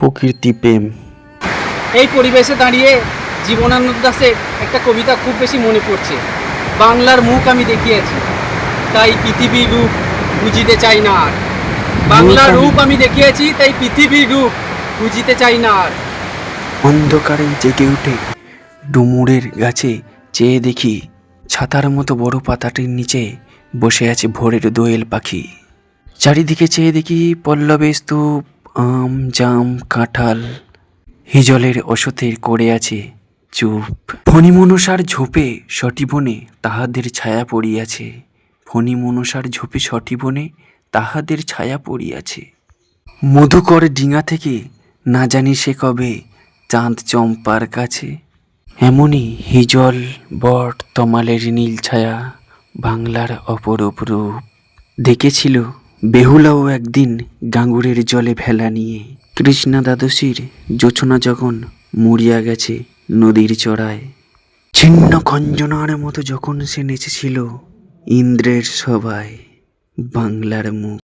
প্রকৃতি প্রেম। এই পরিবেশে দাঁড়িয়ে জীবনানন্দ দাশের একটা কবিতা খুব বেশি মনে পড়ছে। বাংলার মুখ আমি দেখিয়েছি, তাই পৃথিবীর রূপ বুঝিতে চাই না আর। বাংলার রূপ আমি দেখিয়েছি, তাই পৃথিবীর রূপ বুঝিতে চাই না আর। অন্ধকারে জেগে উঠে ডুমুরের গাছে চেয়ে দেখি, ছাতার মতো বড় পাতাটির নিচে বসে আছে ভোরের দোয়েল পাখি। চারিদিকে চেয়ে দেখি পল্লবে স্তূপ, আম জাম কাঁঠাল হিজলের অসথের করে আছে চুপ। ফণিমনসার ঝোপে সটিবনে তাহাদের ছায়া পড়িয়াছে, ফণিমনসার ঝোপে সটিবনে তাহাদের ছায়া পড়িয়াছে। মধুকর ডিঙা থেকে না জানি সে কবে চাঁদ চম্পার কাছে, এমনি হিজল বট তমালের নীল ছায়া বাংলার অপরূপ রূপ। দেখেছিল বেহুলাও একদিন গাঙ্গুরের জলে ভেলা নিয়ে, কৃষ্ণা দ্বাদশীর জোছনা যখন মরিয়া গেছে নদীর চড়ায়। ছিন্ন খঞ্জনার মতো যখন সে নেচেছিল ইন্দ্রের সভায়, বাংলার মুখ।